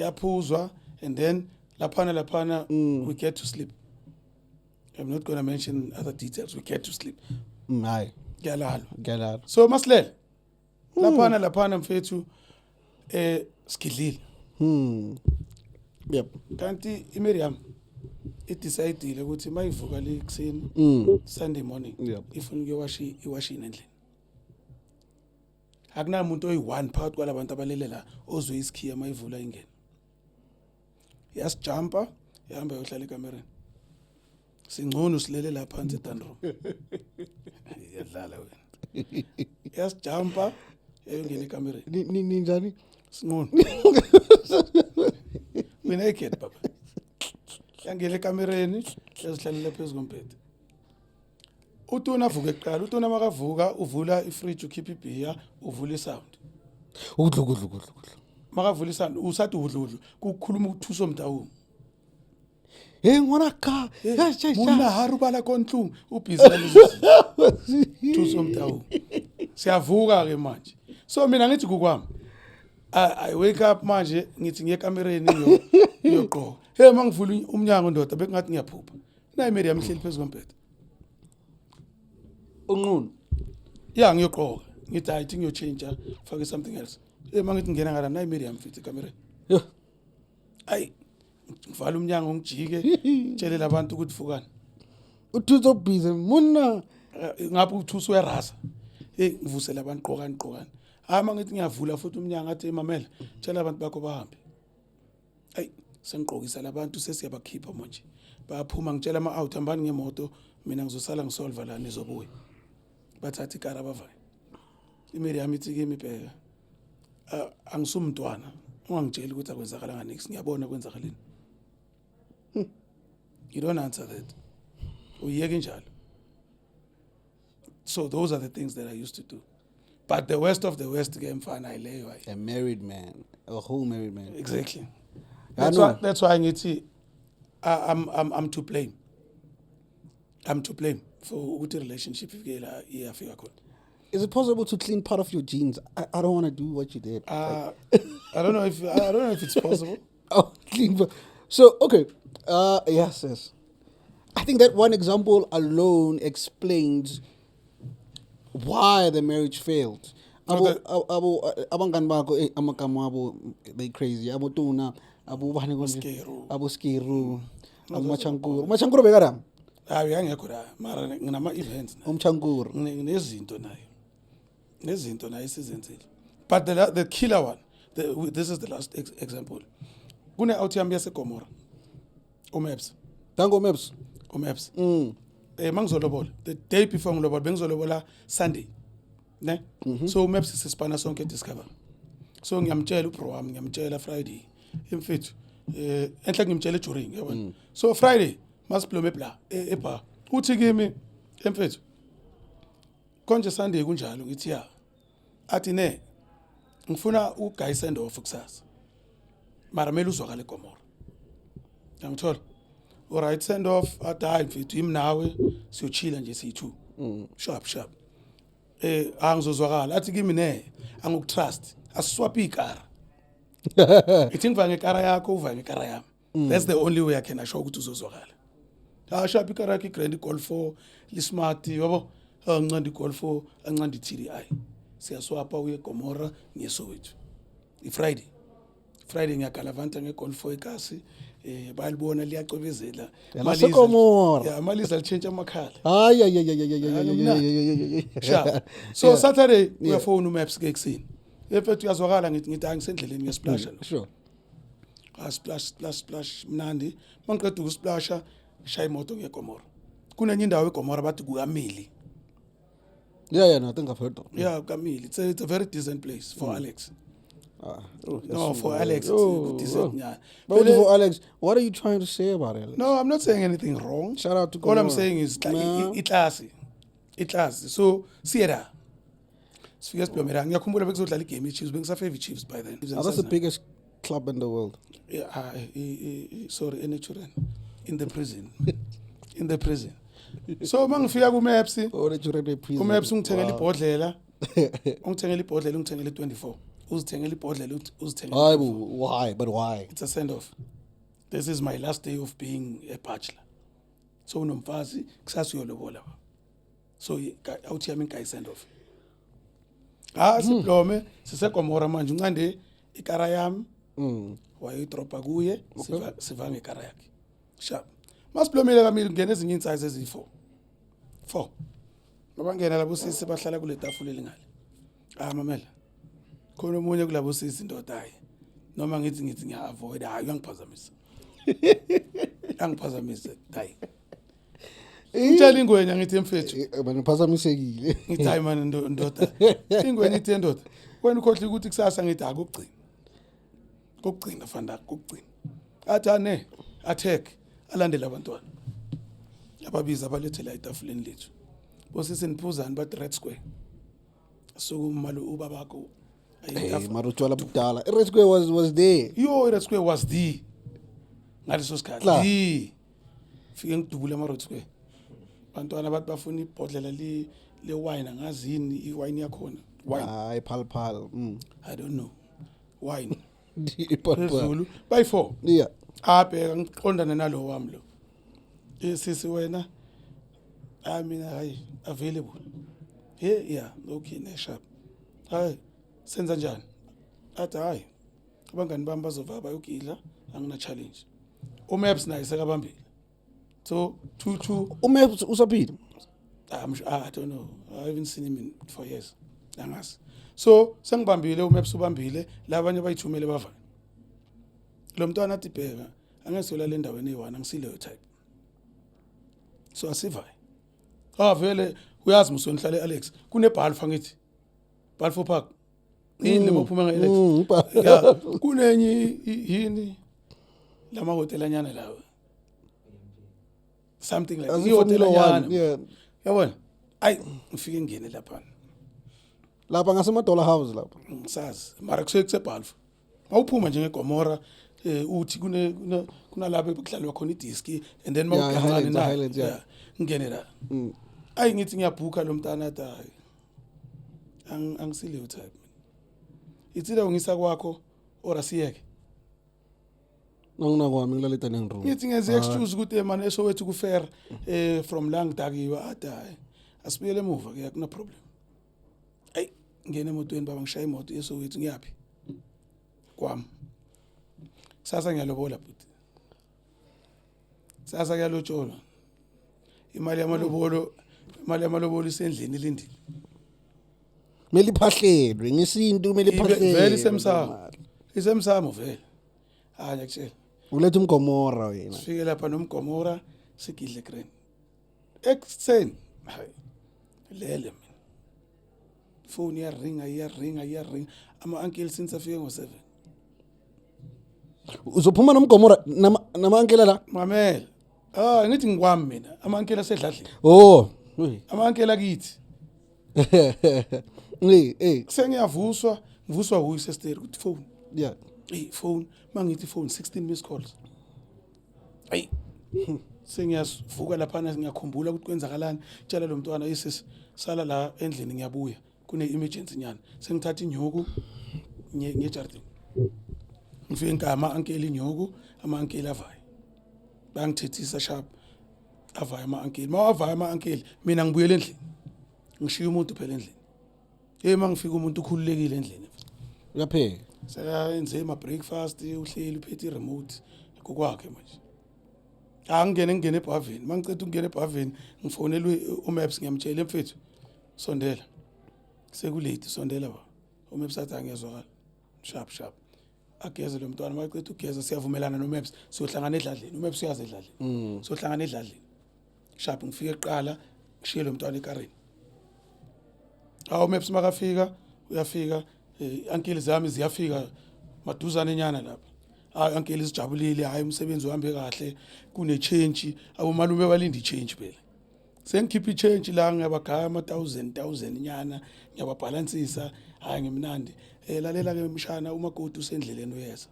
And then lapana, we get to sleep. I'm not going to mention other details. We get to sleep. Aye. Galal. So maslel. Lapana mfethu skidlile. Yep. Kanti iMiriam decided ukuthi mayivuka le kuseni Sunday morning ifuna ukuwashini endlini. Akunamuntu oyi1 phakathi kwalabantu abalele la ozwe isikhiya mayivula ingene. Yasijumpa yahamba yohlala ekamereni. Singcono silele la phansi etanroom. Yadlala wena. Yasijumpa yayongena ekamereni. Ninjani? Singcono. We naked baba. Yangele ekamereni yazihlalela phezulu kombhede. Utuna avuka eqala, utuna makavuka uvula ifridge ukhipha ibhiya, uvula isound. Udlu. Makavula isound usathi udlu kukhuluma uthuso mtawu. Ngwana ka. Muna harubala konhlungu ubhizi nalezi. Thuso mtawu. Siyavuka ke manje. So mina ngithi kukwami I wake up manje ngithi ngiye ekamereni ngiyogqoka. Hey mangivula umnyango ndoda bekungathi ngiyaphupha. Nayi Miriam ihleli phezulu kombhede. Unqunu. Yeah, ngiyogqoka. Ngithi I think ngiyochange fake something else. Hey mangithi ngena ngala nayi Miriam mfethu ekamereni. Yeah. Ayi ngivala umnyango ngijike tshelela abantu ukuthi fukani. Uthuso busy muna. Ngapha uthuso uyarasa. Hey ngivusela abantu qoqani. Mangithi ngiyavula futhi umnyango athi mamela tshela abantu bakho bahambe. Ayi sengiqokisa labantu sesiyabakhipha manje. Bayaphuma ngitshela ama-out hambani ngemoto mina ngizosala ngisolva la nizobuya. Bathatha ikara bavaya. iMiriam ithi kimi bheka. Angisumntwana. Ungangitsheli ukuthi akwenzakalanga nix ngiyabona kwenzakaleni. You don't answer that. Uyeke njalo. So those are the things that I used to do. But the worst of the worst game fana ileyo. A married man, a whole married man. Exactly. That's why ngithi I'm to blame. I'm to blame for ukuthi relationship ifike iyafika khona. Is it possible to clean part of your genes? I don't want to do what you did. I don't know if it's possible. Oh, clean. So okay. Yes. I think that one example alone explains why the marriage failed. Abangani bakho amagama abo they crazy. Abo tuna, abo bani konje. Abo skiru, abo machankuru. Machankuru bekara? Ngekho la, mara nginama events na. Umchankuru. Nezinto nayo sizenzile. But the killer one, this is the last example. Kune out yami yaseGomora. Umaps. Dango Maps. Umaps. Mangizolobola. The day before ngilobola bengizolobola Sunday. Ne? So Umaps sisipana sonke discover. So ngiyamtshela upro wami, ngiyamtshela Friday. Imfethu. Enhla ngimtshela during, yabona. So Friday masiplome bla ebar. Uthi kimi emfethu. Konje Sunday kunjalo ngithi ya. Athi ne ngifuna uguy send off kusasa. Mara mele uzwakale eGomora. Ngithola. Alright, send off adayi mfethu yimi nawe siyochila nje siyi2. Sharp. Angizozwakala athi kimi ne angikutrust asiswap ikara. Ithi ngiva ngekara yakho uva ngekara yami. That's the only way I can assure ukuthi uzozwakala. Sharp ikara yakhe Grand Golf 4 lismart yabo anqandi Golf 4 anqandi TDI. Siyaswapa uye eGomora ngeSoweto. Friday ngiyagalavanta ngeGolf 4 ekasi bayalibona liyacobezela Masekomora. Yeah, malisa lichange amakhala. Ay. So Saturday uyafona uMaps ke ekseni. efethu uyazwakala ngithi angisendleleni ngiyasiplasha lo Sure. splash mnandi mangiqeda ukusplasha shaya imoto ngeGomora kunenye indawo eGomora bathi kukamili Yeah, no, I think I've heard of it. yeah kamili it's a very decent place for Alex Oh, no for Alex oh, it's decent yeah But for Alex, what are you trying to say about Alex? no I'm not saying anything wrong Shout out to all I'm Gomora. saying is Nah. itlasi so siyera sifike siblomera ngiyakhumbula bekuzodlala igame iChiefs bengisafavor iChiefs by then That's the biggest club in the world. yeah, sorry enatural in the prison so mangifika kuMaps Oh, that you're in the prison. kuMaps ungithengela Wow. ibhodlela ungithengela ungithengela 24 uzithengela ibhodlela uzithengela Why? 24. Why? But why? It's a send off this is my last day of being a bachelor so unomfazi kusasa uyolobola so awuthi yami inkayi send off siblome siseGomora manje uncande ikara yami wayidropa kuye siva ngekara yakhe sharp masiblomile kamili ngene ezinye insize ezi4 ngabangena labo sisi bahlala kule tafula elingale mamela khona umunye kulabo sisi indoda hayi noma ngithi ngiya avoid hayi uyangiphazamisa hayi ngitshela ingwenya ngithi mfethu Baniphazamisekile. ngithi hayi man ndoda ingwenya ithi ndoda wena ukhohle ukuthi kusasa ngithi kokugcina fanda kokugcina athi ane attack alandela abantwana ababiza abalethela etafuleni lethu bosisi niphuzani bathi Red Square sokumalo ubabakho Hey, Marutwala Budala. Red Square was there. yo Red Square was the ngaleso Klar. sikhathi fike ngidubula ama Red Square bantwana bathi bafuna ibhodlela le wine angazini iwine yakhona wine Ay, pal. I don't know wine Pal. Zulu by 4 Yeah. abheka ngiqondana nalo wami lo sisi wena mina hayi available yeah okay ne sharp hayi senza njani athi hayi abangani bami bazova bayogidla angina challenge uMaps naye sekabambile so 2-2 Umaps usaphila. I don't know I haven't seen him in 4 years angazi so sengibambile uMaps ubambile labanye bayithumele bava lo mntwana athi bheka angesola le ndaweni eyi1 angisileyo type so asivayo vele uyazi musonihlale Alex kunebhalfa ngithi Balfour Park yini lemophuma ngeLex yeah kunenye yini lama hotelanyana lawo something like As i if hotel nyana yeah. yabona ay ngifike ngene lapha Lapha ngasemaDollar House lapha. ngisazi mara kusebhalfa awuphuma nje ngeGomora uthi kunalapho ekudlalwa khona idiski and then mawuqhancane na Highlands, yeah. ngene la ay ngithi ngiyabhuka lo mntana atayi angisile type itsile ngisa kwakho or asiyeke Nongina kwami ngilaleta nengiroom. ngithi ngenze excuse ukuthi man esowethu kufair from la ngidakiwa atayi asibuyele emuva ke akuna problem ay ngene emotweni baba ngishaya imoto esowethu ngiyapi kwami sasa ngiyalobola buti sasa kuyalotshola imali yamalobolo isendlini ilindile Meli phahlelwe ngesintu meli phahlelwe. vele isemsamo vele ngiyakutshela Ulethe umgomora wena. sifike lapha nomgomora sigidle green ekuseni hayi lele mina phone iyaringa ama uncle since afike ngo7 Uzophuma nomgomora nama ankela la. mamela ngithi ngikwami mina ama uncle asedladleni Oh. ama uncle akithi sengiyavuswa ngivuswa uyise steri ukuthi phone Yeah. phone mangithi phone 16 missed calls ay sengiyavuka lapha ngiyakhumbula ukuthi kwenzakalani tshela lo mntwana isisi sala la endlini ngiyabuya kune emergency nyana sengithatha inyuku ngejardini ngifike ngama uncle inyuku ama uncle avayo bangithethisa sharp avayo ama uncle mawavayo ama uncle mina ngibuyele endlini ngishiya umuntu phela endlini mangifika umuntu ukhululekile endlini Uyapheka. seyenze ama breakfast uhleli uphethe remote kokwakhe manje ngingene ebhavini mangicela ukungena ebhavini ngifonelwe uMaps ngiyamtshela mfethu sondela sekulate sondela ba uMaps athi angiyezwakala sharp ageze lo mntwana maqedwe ugeza siyavumelana noMaps siyohlangana edladleni uMaps uyazi edladleni siyohlangana edladleni sharp ngifike eqala ngishiye lo mntwana ekareni uMaps makafika uyafika uncle zami ziyafika maduzane enyana lapha hayi uncle isijabulile hayi umsebenzi uhambe kahle kune change abomalume balindi change phela sengikhipha i-change la ngiyabagaya ama-1000 nyana ngiyababhalansisa hayi ngimnandi lalela-ke mshana umakoti usendleleni uyeza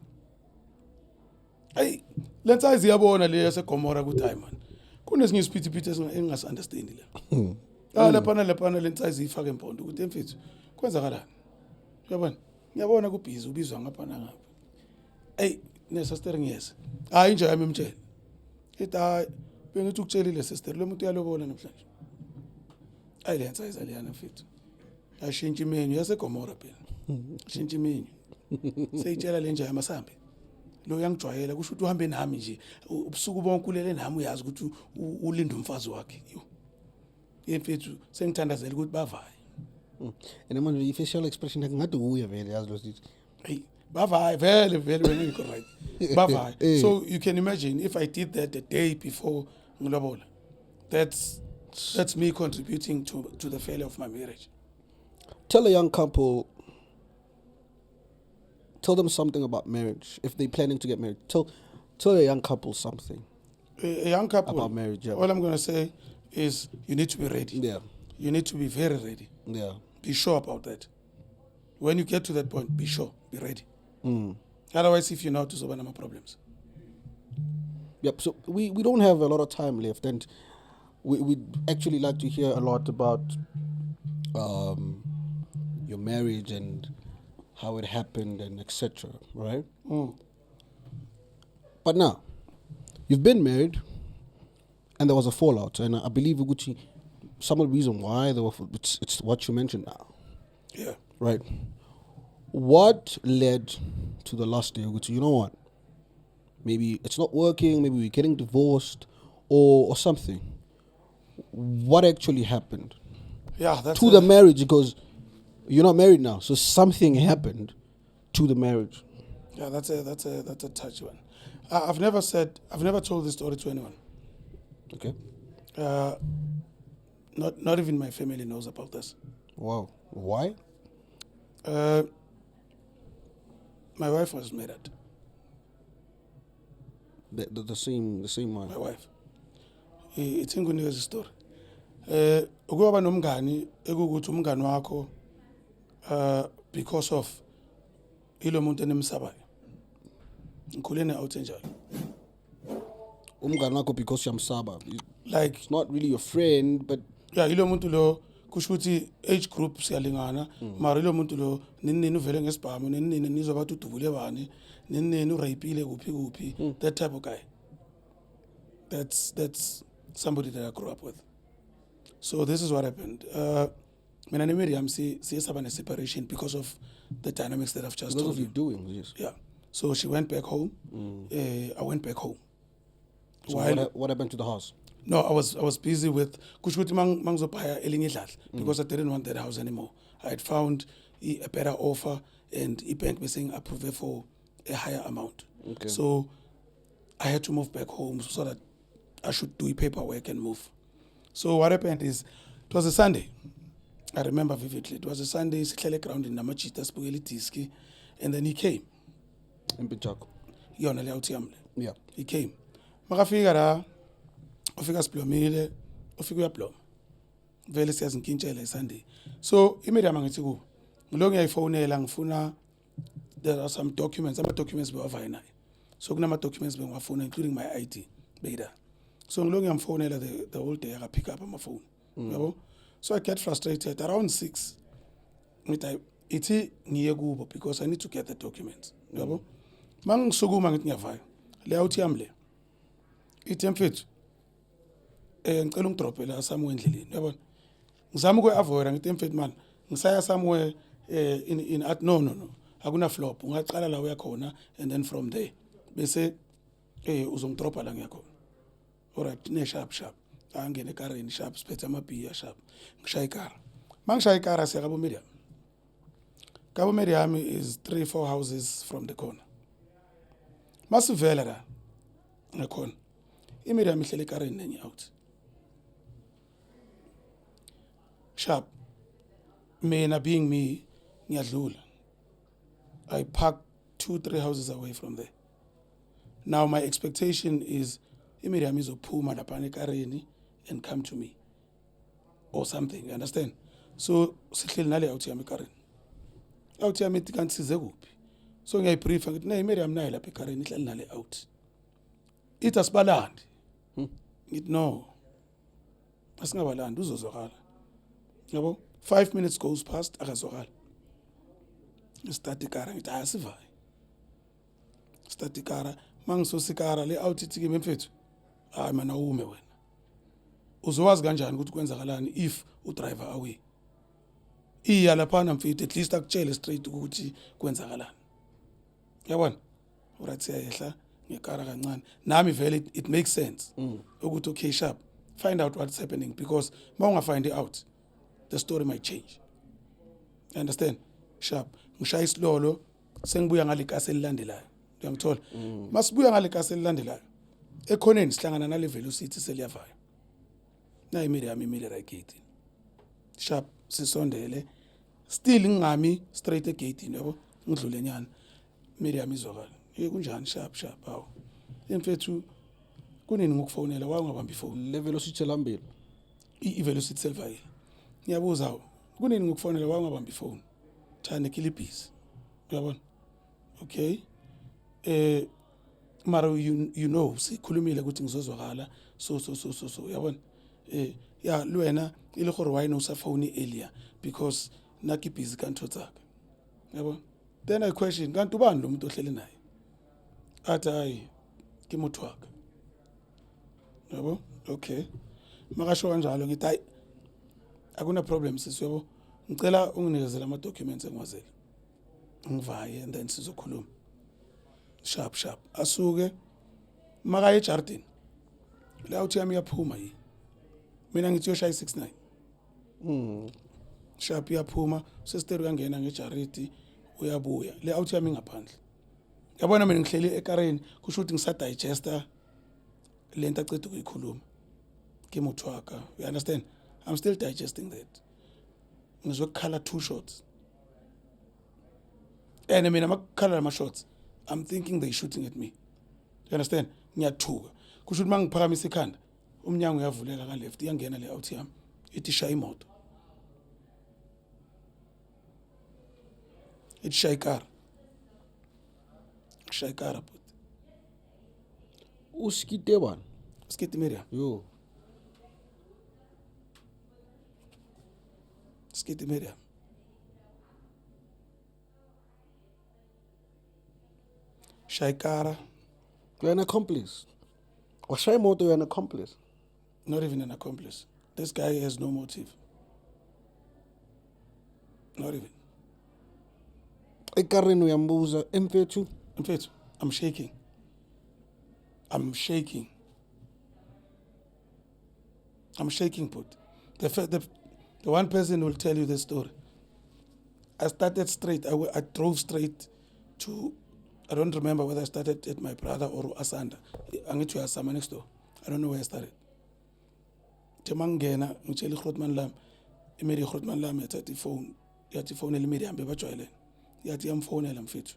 hayi le nsize iyabona le yasegomora ukuthi hayi man kunesinye isiphithiphithi engingasi-understandi la laphana le nsize iyifake empondo ukuthi emfethu kwenzakalani uyabona ngiyabona kubhizi ubizwa ngapha nangapha eyi nesastere ngiyeza hayi inja yami imtshele ithi hayi bengithi ukutshelile sister lo muntu uyalobola namhlanje ayi le nsize leyana mfethu ashintsha imenyu yasegomora phela shintsha imenyu seyitshela le nja yamasambe lo uyangijwayela kusho ukuthi uhambe nami nje ubusuku bonke ulele nami uyazi ukuthi ulinda umfazi wakhe yemfethu sengithandazela ukuthi bavaye and manje i-facial expression ngathi uya vele yazi lo sithi hey bavaye vele wena ngikho right bavaye so you can imagine if I did that the day before ngilobola that's me contributing to the failure of my marriage. Tell a young couple, tell them something about marriage if they're planning to get married. Tell a young couple something. A young couple about marriage. Yeah. All I'm going to say is you need to be ready. Yeah. You need to be very ready. Yeah. Be sure about that. When you get to that point, be sure, be ready. Otherwise, if you're not, to solve more problems. Yep. So we don't have a lot of time left, and we'd actually like to hear a lot about your marriage and how it happened and etc. Right? But now, you've been married, and there was a fallout, and I believe Uguchi, some of the reason why there were, it's what you mentioned now. Yeah. Right. What led to the last day, Uguchi? You know what? Maybe it's not working. Maybe we're getting divorced, or something. What actually happened? Yeah, that's to the marriage, because you're not married now, so something happened to the marriage. Yeah, that's a touchy one. I've never told this story to anyone. Okay. Not even my family knows about this. Wow. Why? My wife was married. The same one. My wife. It's ingunika story. Ukuba nomngani ekukuthi umngani wakho because of ilo muntu enemsabayo. Ngikhulene out enjalo. Umngani wakho because yamsaba. Like it's not really your friend, but yeah, ilo muntu lo kusho ukuthi age group siyalingana, mara ilo muntu lo nini uvele ngesibhamu, nini nizobathi udubule bani, nini urayipile kuphi, that type of guy. That's somebody that I grew up with. So this is what happened. Mina and Miriam siyesaba separation because of the dynamics that I've just told you. Doing this. Yeah. So she went back home. I went back home. So what happened to the house? No, I was busy with kushuti mangizobhaya elinye idladla because I didn't want that house anymore. I had found a better offer and bank was saying approve for a higher amount. Okay. So I had to move back home so that I should do paperwork and move. So what happened is it was a Sunday. I remember vividly. It was a Sunday, sihlele ground in Namachita sibukele diski, and then he came. In Pichako. Yona le awuthi yami. Yeah. He came. Makafika la ufika siblomile, ufika uyabloma. Vele siyazinkintshela Sunday. So iMiriam ngithi ku ngilo ngiyayifonela ngifuna there are some documents, ama-documents bewavaye naye. So kunama-documents bengiwafuna including my ID beyida. So ngilo ngiyamfonela the whole day I pick up my phone. Yabo? So I get frustrated around 6. Ithi ngiye kubo because I need to get the documents. Yabo? Mangisukuma ngithi ngiyavaya. Le awuthi yami le. Ithi mfethu ngicela ungidrope la somewhere endleleni. Yabona? Ngizama ukwe-avoida ngithi mfethu man, ngisaya somewhere in no. Akuna flop. Ungaqala la uya khona and then from there bese uzongidropa la ngiyakhona. Alright, ne sharp. Angene ekareni sharp, siphethe amabhiya sharp. Ngishaya ikara. Mangishaya ikara siyakabo Miriam. Cabo Meriami is 3-4 houses from the corner. Masivela la ngakhona. IMiriam ihlele ekareni nenye out. Sharp. Mina being me, ngiyadlula. I park 2-3 houses away from there. Now my expectation is iMiriam izophuma lapha ekareni and come to me or something, you understand? So sihleli nale out yami ekareni. Out yami ithi kanti size kuphi? So ngiyayibriefa ngithi nay iMiriam nayo lapha ekareni ihleli nale out. Ithi asibalandi. Ngithi no. Asingabalandi uzozwakala. Yabo? 5 minutes goes past akazwakala. Start ikara ngithi asivayi. Start ikara mangisosikara le out ithi kimi mfethu. Hayi mana ume wena. Uzowazi kanjani ukuthi kwenzakalani if udriver away? Iya lapha mfethu at least akutshele straight ukuthi kwenzakalani. Yabona? Urathi siyayehla ngekara kancane. Nami vele it makes sense. Ukuthi okay sharp. Find out what's happening because ma find it out the story might change. You understand? Sharp. Ngishaya isilolo sengibuya ngale kasi elilandelayo. Uyangithola? Masibuya ngale kasi elilandelayo. Ekhoneni sihlangana nale velocity seliyavaya. Na iMiriam imile right gate. Sharp sisondele. Still ngami straight egate yabo. Ngidlule nyana. Miriam izwakala. Kunjani sharp hawo. Emfethu kunini ngokufonela wawungabamba ifoni. Le velocity lambili. I-velocity selvayi. Ngiyabuza kunini ngokufonela wawungabamba ifoni. Thane kilibhisi. Uyabona? Okay. Mara you know sikhulumile ukuthi ngizozwakala so uyabona? Yeah lwena ile gore why no sa phone earlier because naki busy kanto tsaka. Yabona? Then I question kanti ubani lo muntu ohlele naye? Athi hayi ke motho waka. Yabo? Okay. Makasho kanjalo ngithi hayi akuna problem sisi yabo. Ngicela unginikezele ama documents engiwazele. Ngivaye and then sizokhuluma. Sharp. Asuke makaye ejardini. La uthi yami yaphuma yi. Mina ngithi yoshaya 69. Sharp yaphuma, sister uyangena ngejariti uyabuya. Le out yami ngaphandle. Yabona mina ngihleli ekareni kusho ukuthi ngisadigesta lento acede ukuyikhuluma. Ke motho waka. You understand? I'm still digesting that. Ngizokhala 2 shots. And I mean amakhala ama shots. I'm thinking they shooting at me. You understand? Ngiyathuka. Kusho ukuthi mangiphakamisa ikhanda, umnyango uyavuleka ka left, iyangena le out yami. Ithi shaya imoto. Ithi shaya ikara. Shaya ikara but. Uskite bani? Skiti Miriam. Yo. Skiti Miriam. Shaikara. You're an accomplice. Or Shaimoto, you're an accomplice. Not even an accomplice. This guy has no motive. Not even. Ekareni uyambuza emfethu. Mfethu, I'm shaking. Put. The one person will tell you the story. I started straight. I drove straight to. I don't remember whether I started at my brother or Asanda. Angithi uyasama next door. I don't know where I started. Temangena ngitshela iGrootman lam. Imeri iGrootman lam yathi phone. Yathi phone elimeri hambe bajwayelene. Yathi yamfonela mfethu.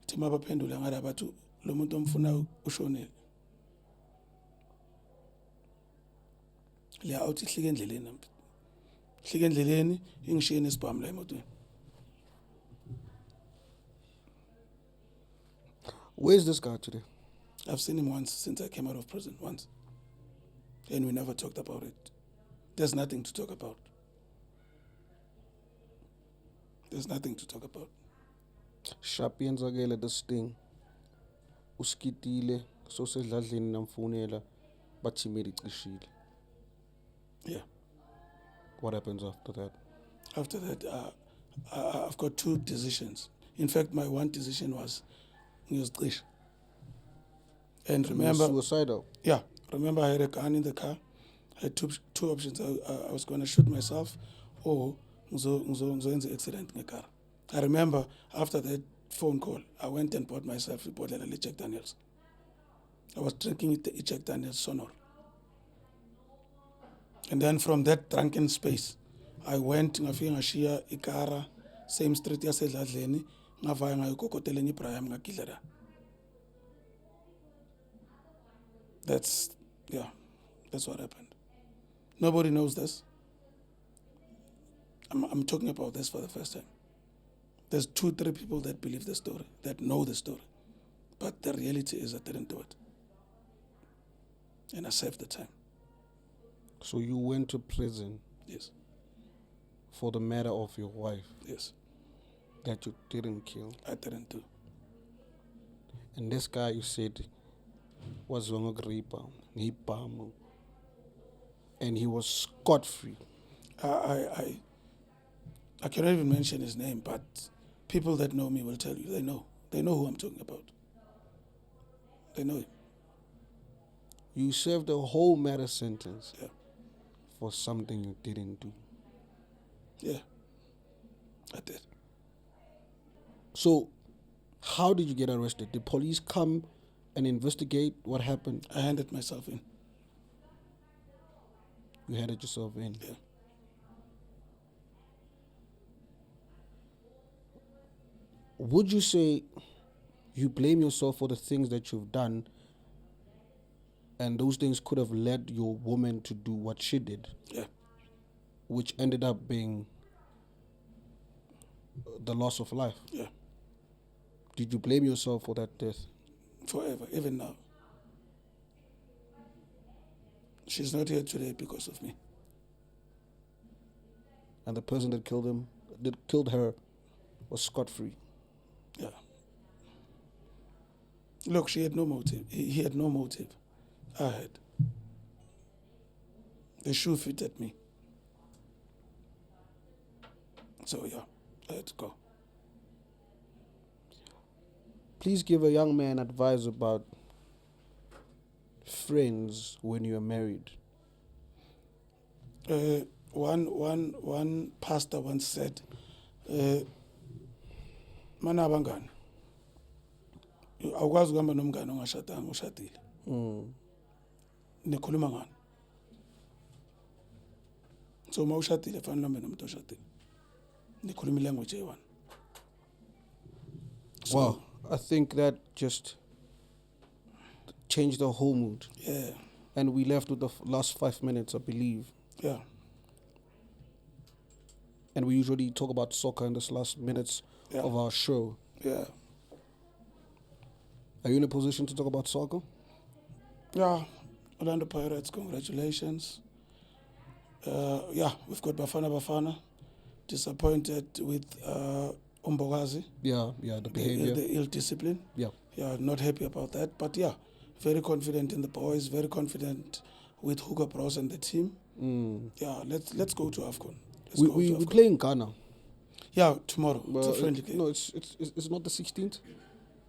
Thema baphendula ngara bathu lo muntu omfuna ushonele. Le out ihlike endleleni nampi. Ihlike endleleni ingishiye nesibhamu la emotweni. Where's this guy today? I've seen him once since I came out of prison, once. And we never talked about it. There's nothing to talk about. Sharp yenzakele this thing. Uskitile so sedladleni namfonela bathi Mary icishile. Yeah. What happens after that? After that, I've got 2 decisions. In fact, my one decision was ngiyozcisha. And remember, suicidal. Yeah, remember I had a gun in the car. I had two options. I was going to shoot myself or ngizoyenza accident ngekar. I remember after that phone call, I went and bought myself a bottle of Jack Daniels. I was drinking the Jack Daniels Sonor. And then from that drunken space, I went ngafika ngashiya ikara, same street yasedladleni, ngavaya ngayokokotela enye ibraham ngagidlela. That's what happened. Nobody knows this. I'm talking about this for the first time. There's 2-3 people that believe the story, that know the story. But the reality is I didn't do it. And I served the time. So you went to prison? Yes. For the murder of your wife? Yes. That you didn't kill? I didn't do. And this guy you said was Wangogripa, and he was scot-free. I cannot even mention his name, but people that know me will tell you, they know who I'm talking about. They know him. You served a whole murder sentence. Yeah. For something you didn't do. Yeah, I did. So, how did you get arrested? Did police come and investigate what happened? I handed myself in. You handed yourself in? Yeah. Would you say you blame yourself for the things that you've done, and those things could have led your woman to do what she did? Yeah. Which ended up being the loss of life? Yeah. Did you blame yourself for that death? Forever, even now. She's not here today because of me. And the person that killed her was scot-free? Yeah. Look, she had no motive. He had no motive. I had. The shoe fitted me. So yeah, I had to go. Please give a young man advice about friends when you are married. One pastor once said, "Mana abangani, awukwazi ukuhamba nomngane ongashadanga ushadile. Nikhuluma ngani? So uma ushadile fanele uhambe nomuntu oshadile. Nikhuluma language eyi-one." So, wow, I think that just changed the whole mood. Yeah. And we left with the last 5 minutes, I believe. Yeah. And we usually talk about soccer in this last minutes of our show. Yeah. Are you in a position to talk about soccer? Yeah. Orlando Pirates, congratulations. We've got Bafana. Disappointed with Umbogazi. Yeah, the behavior. The ill discipline. Yeah, not happy about that. But yeah, very confident in the boys, very confident with Hugo Bros and the team. Yeah, let's go to AFCON. We play in Ghana. Yeah, tomorrow. It's a friendly game. No, it's not the 16th?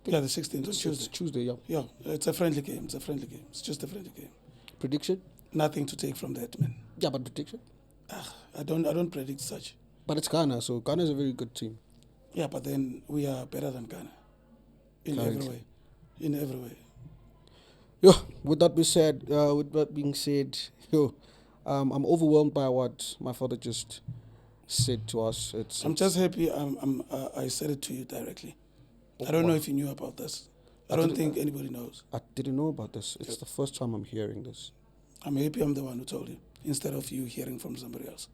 Yeah, the 16th on Tuesday. It's Tuesday, yeah. Yeah, it's a friendly game. It's just a friendly game. Prediction? Nothing to take from that, man. Yeah, but prediction? I don't predict such. But it's Ghana, so Ghana is a very good team. Yeah, but then we are better than Ghana. In every way. Yeah, with that being said, I'm overwhelmed by what my father just said to us. I'm just happy I said it to you directly. I don't know if you knew about this. I don't think anybody knows. I didn't know about this. It's the first time I'm hearing this. I'm happy I'm the one who told you, instead of you hearing from somebody else.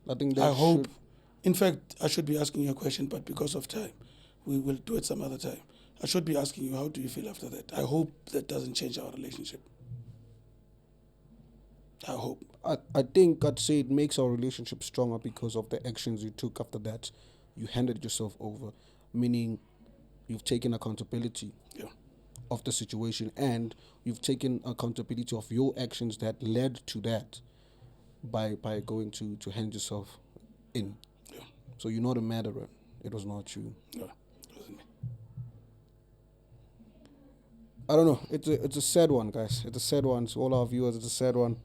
I hope. In fact, I should be asking you a question, but because of time, we will do it some other time. I should be asking you, how do you feel after that? I hope that doesn't change our relationship. I hope. I think I'd say it makes our relationship stronger because of the actions you took after that. You handed yourself over, meaning you've taken accountability of the situation, and you've taken accountability of your actions that led to that by going to hand yourself in. Yeah. So you're not a murderer. It was not you. No, it wasn't me. I don't know. It's a sad one, guys. It's a sad one. To all our viewers, it's a sad one.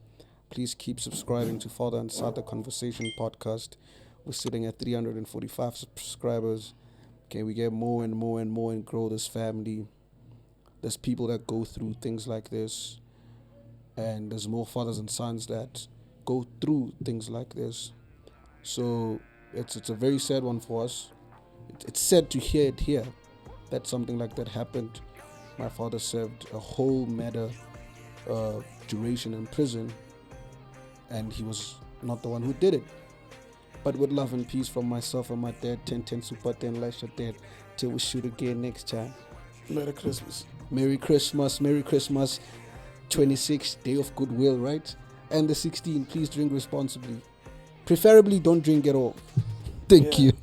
Please keep subscribing to Father and Son, the Conversation podcast. We're sitting at 345 subscribers. Can we get more and more and more and grow this family? There's people that go through things like this, and there's more fathers and sons that go through things like this. So it's a very sad one for us. It's sad to hear it here, that something like that happened. My father served a whole matter duration in prison, and he was not the one who did it. But with love and peace from myself and my dad, 1010 Super 10 Lasha Dad, till we shoot again next time. Merry Christmas. Merry Christmas, Merry Christmas. 26th, Day of Goodwill, right? And the 16th, please drink responsibly. Preferably don't drink at all. Thank you.